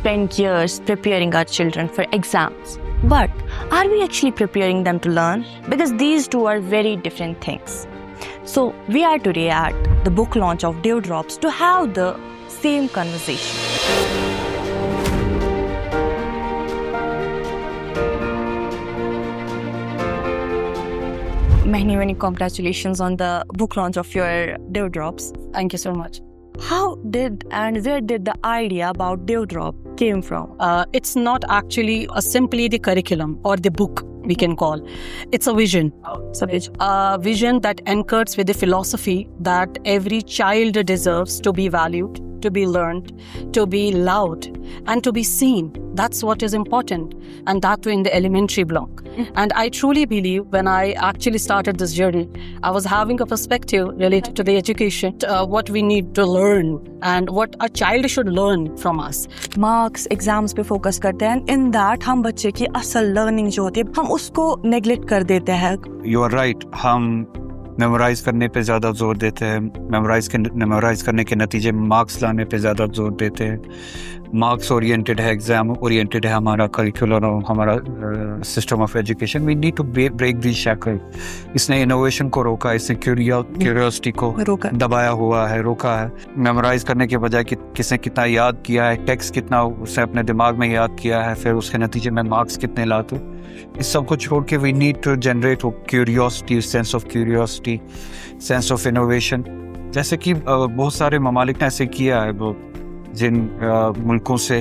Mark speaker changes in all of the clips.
Speaker 1: spend years preparing our children for exams. But are we actually preparing them to learn? Because these two are very different things. So we are today at the book launch of Dewdrops to have the same conversation. Many congratulations on the book launch of your Dewdrops.
Speaker 2: Thank you so much.
Speaker 1: How did and where did the idea about Dewdrop came from?
Speaker 2: It's not actually simply the curriculum or the book we can call. It's a vision. A vision that anchors with the philosophy that every child deserves to be valued, to be learned, to be loved, and to be seen. That's what is important, and that too in the elementary block. And I truly believe when I actually started this journey, I was having a perspective related to the education, what we need to learn and what a child should learn from us.
Speaker 1: Marks, exams पे focus करते हैं, in that हम बच्चे की असल learning जो होती है, हम उसको neglect कर देते हैं.
Speaker 3: You are right. हम मेमोराइज करने पे ज़्यादा जोर देते हैं. मेमोराइज करने के नतीजे मार्क्स लाने पे ज़्यादा जोर देते हैं. मार्क्स ओरिएंटेड है, एग्जाम ओरिएंटेड है हमारा करिकुलर और हमारा system of education. We need to break this shackle. इसने इनोवेशन को रोका, इसने क्यूरियोसिटी को दबाया हुआ है, रोका है. मेमोराइज करने के बजाय कि किसने कितना याद किया है, टेक्स्ट कितना उसने अपने दिमाग में याद किया है, फिर उसके नतीजे में मार्क्स कितने लाते. इस सब को छोड़ के we need to generate curiosity, sense of curiosity, sense of innovation. जैसे कि बहुत सारे ममालिक ने ऐसे किया है, वो जिन मुल्कों से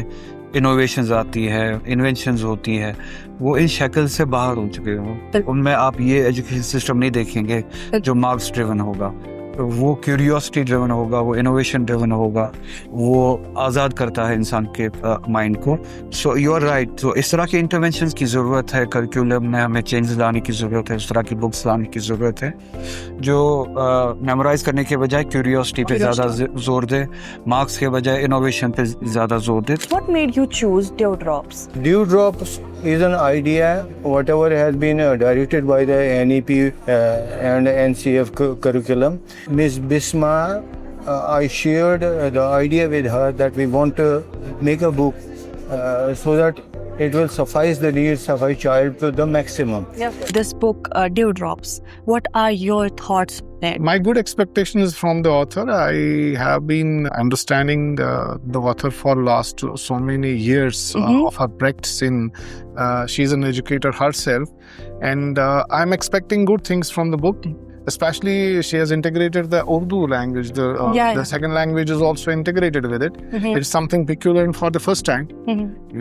Speaker 3: इनोवेशंस आती है, इन्वेंशंस होती है, वो इन शक्ल से बाहर हो चुके हो. उनमें आप ये एजुकेशन सिस्टम नहीं देखेंगे जो मार्क्स ड्रिवन होगा. वो क्यूरियोसिटी ड्रिवन होगा, वो इनोवेशन ड्रिवन होगा, वो आज़ाद करता है इंसान के माइंड को. So you are right. तो इस तरह के इंटरवेंशंस की ज़रूरत है. करिकुलम में हमें चेंज लाने की ज़रूरत है, इस तरह की बुक्स लाने की ज़रूरत है जो मेमोराइज करने के बजाय क्यूरियोसिटी पे ज़्यादा जोर दे, मार्क्स के बजाय इनोवेशन पे ज़्यादा जोर दे.
Speaker 1: What made you choose Dewdrops?
Speaker 4: Dewdrops is an idea, whatever has been directed by the NEP and NCF curriculum. Ms. Bisma, I shared the idea with her that we want to make a book so that it will suffice the needs of a child to the maximum.
Speaker 1: This book, Dewdrops, what are your thoughts there?
Speaker 5: My good expectations from the author. I have been understanding the author for last so many years of her practice in. She's an educator herself, and I'm expecting good things from the book. Especially, she has integrated the Urdu language. The second language is also integrated with it. It's something peculiar for the first time.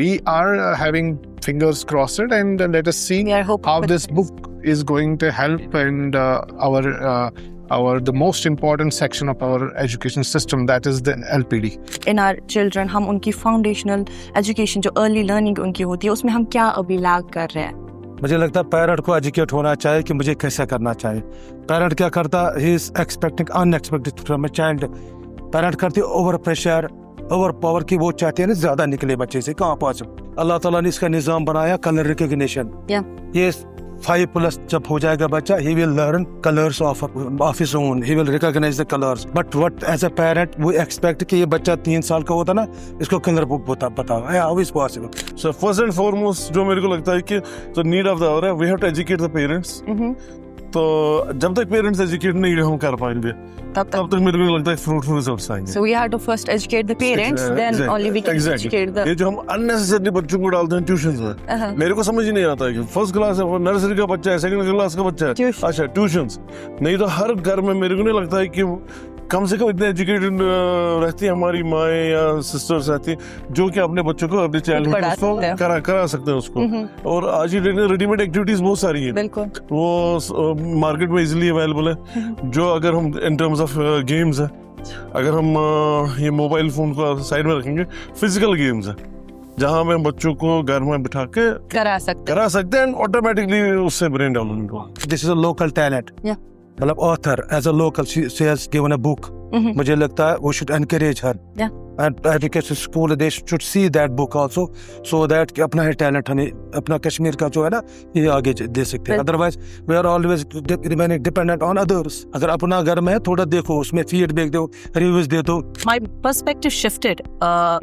Speaker 5: We are having fingers crossed, and let us see how this book is going to help and the most important section of our education system, that is the LPD.
Speaker 1: In our children, हम उनकी foundational education जो early learning उनकी होती है, उसमें हम क्या अभी lag कर रहे हैं?
Speaker 6: मुझे लगता है पेरेंट को एजुकेट होना चाहिए कि मुझे कैसे करना चाहिए. पेरेंट क्या करता, he is expecting unexpected from a child. Parent करती ओवर प्रेशर, ओवर पावर की, वो चाहते हैं ना ज्यादा निकले बच्चे से. कहाँ पहुंचे? अल्लाह ताला ने इसका निजाम बनाया कलर रिकॉग्निशन. ये 5+ जब हो जाएगा बच्चा, he will learn colors of his own. He will recognize the colors. But what as a parent we expect कि ये बच्चा 3 साल का होता ना, इसको कलर बुक पता है. How is possible?
Speaker 7: So first and foremost जो मेरे को लगता है कि तो need of the hour है, we have to educate the parents. तो जब तक पेरेंट्स एजुकेट नहीं हम कर पाएंगे तब तक मेरे को लगता है फ्रूटफुल रिजल्ट्स आएंगे.
Speaker 1: So we have to first educate the parents, then only we can educate the.
Speaker 7: ये जो हम अननेसेसरी बच्चों को डालते हैं ट्यूशंस में, मेरे को समझ ही नहीं आता है कि फर्स्ट क्लास है, नर्सरी का बच्चा है, सेकंड क्लास का बच्चा है, अच्छा ट्यूशंस नहीं तो हर घर में मेरे को नहीं लगता है कि कम से कम इतने एजुकेटेड रहती है हमारी माएँ या सिस्टर्स रहती जो कि अपने बच्चों को अपने चाइल्डहुड को करा सकते हैं उसको. और आज ही रेडीमेड एक्टिविटीज बहुत सारी हैं, वो मार्केट में इजीली अवेलेबल है. जो अगर हम इन टर्म्स ऑफ गेम्स है, अगर हम ये मोबाइल फोन को साइड में रखेंगे, फिजिकल गेम्स है जहाँ में बच्चों को घर में बिठा के करा सकते हैं, ऑटोमेटिकली उससे ब्रेन डेवलपमेंट हो.
Speaker 6: This is a local talent. मतलब author as a local she has given a book. मुझे लगता है we should encourage her and education school they should see that book also so that कि अपना है talent हमें अपना कश्मीर का जो है ना ये आगे दे सकते हैं. Otherwise we are always remaining dependent on others. अगर अपना घर में है थोड़ा देखो, उसमें फीडबैक दो, रिव्यूज दे दो.
Speaker 2: My perspective shifted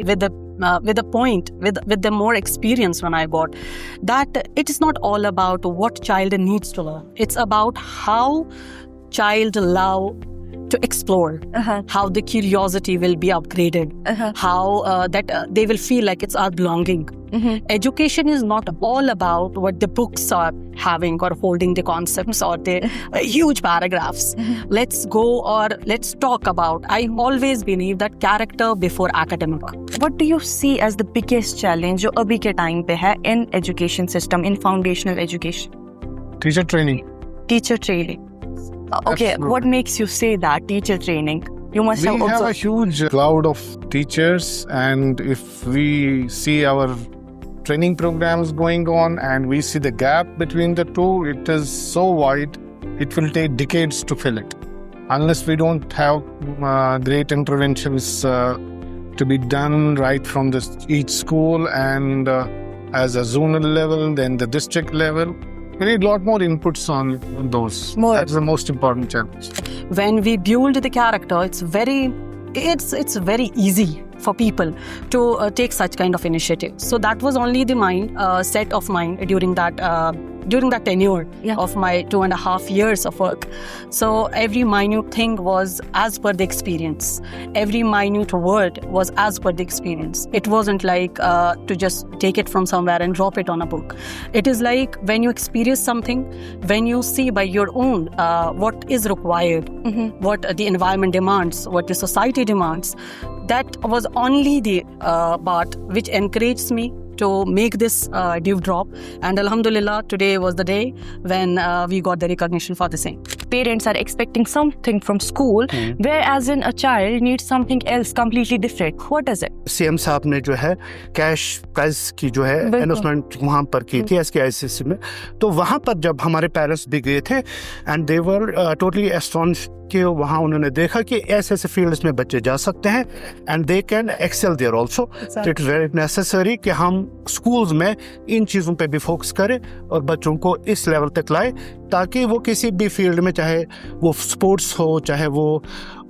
Speaker 2: with the with a point, with the more experience when I got, that it is not all about what child needs to learn. It's about how child love to explore, how the curiosity will be upgraded, how that they will feel like it's our belonging. Education is not all about what the books are having or holding the concepts or the huge paragraphs. Let's talk about, I always believe that character before academic.
Speaker 1: What do you see as the biggest challenge जो अभी के time पे है in education system, in foundational education?
Speaker 5: Teacher training.
Speaker 1: Teacher training. Okay,
Speaker 5: Absolutely.
Speaker 1: what makes you say that teacher training? You must
Speaker 5: We
Speaker 1: have
Speaker 5: have a
Speaker 1: observed.
Speaker 5: huge cloud of teachers, and if we see our training programs going on and we see the gap between the two, it is so wide, it will take decades to fill it. Unless we don't have great interventions to be done right from each school and as a zonal level, then the district level. We need a lot more inputs on those.
Speaker 1: More.
Speaker 5: That's the most important challenge.
Speaker 2: When we build the character, it's very easy for people to take such kind of initiative. So that was only the set of mine during that tenure of my 2.5 years of work. So every minute thing was as per the experience. Every minute word was as per the experience. It wasn't like to just take it from somewhere and drop it on a book. It is like when you experience something, when you see by your own what is required, what the environment demands, what the society demands. That was only the part which encouraged me to make this dew drop, and Alhamdulillah, today was the day when we got the recognition for the same.
Speaker 1: Parents are expecting something from school, whereas in a child needs something else completely different. What is it?
Speaker 8: CM साहब ने जो है cash prize की जो है announcement वहाँ पर की थी SKICC में, तो वहाँ पर जब हमारे पेरेंट्स भी गए थे and they were totally astonished कि वहाँ उन्होंने देखा कि ऐसे ऐसे फील्ड्स में बच्चे जा सकते हैं and they can excel there also. It is very necessary कि हम स्कूल्स में इन चीज़ों पे भी फोकस करें और बच्चों को इस लेवल तक लाए ताकि वो किसी भी फील्ड में, चाहे वो स्पोर्ट्स हो, चाहे वो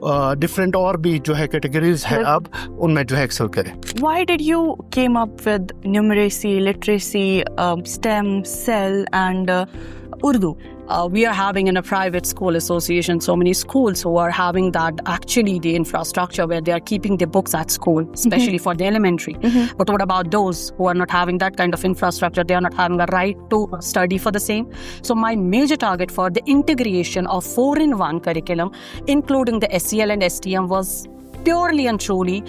Speaker 8: डिफरेंट और भी जो है कैटेगरीज है, अब उनमें जो है एक्सेल करें.
Speaker 1: Why did you came up with numeracy, literacy, STEM, CEL and Urdu?
Speaker 2: We are having in a private school association so many schools who are having that actually the infrastructure where they are keeping the books at school, especially for the elementary. But what about those who are not having that kind of infrastructure? They are not having a right to study for the same. So my major target for the integration of 4-in-1 curriculum, including the SEL and STM, was purely and truly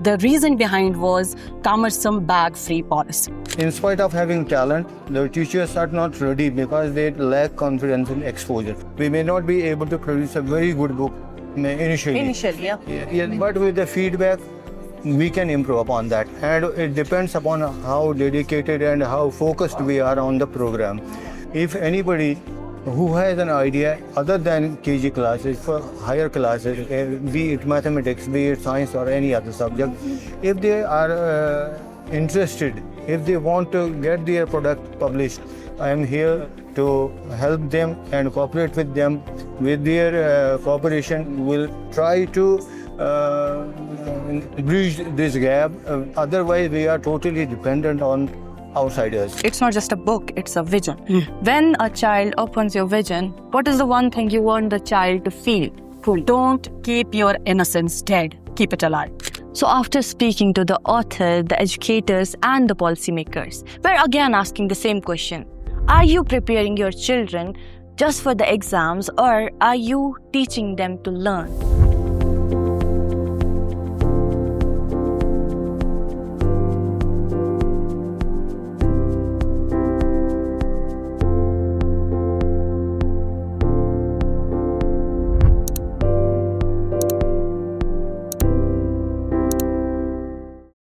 Speaker 2: the reason behind was cumbersome bag-free policy.
Speaker 4: In spite of having talent, the teachers are not ready because they lack confidence in exposure. We may not be able to produce a very good book initially, yeah. But with the feedback, we can improve upon that. And it depends upon how dedicated and how focused we are on the program. If anybody who has an idea other than KG classes, for higher classes, be it mathematics, be it science or any other subject, if they are interested, if they want to get their product published, I am here to help them and cooperate with them. With their cooperation, we'll try to bridge this gap. Otherwise, we are totally dependent on outsiders.
Speaker 1: It's not just a book, it's a vision. When a child opens your vision, what is the one thing you want the child to feel?
Speaker 2: Don't keep your innocence dead. Keep it alive.
Speaker 1: So after speaking to the author, the educators and the policymakers, we're again asking the same question. Are you preparing your children just for the exams, or are you teaching them to learn?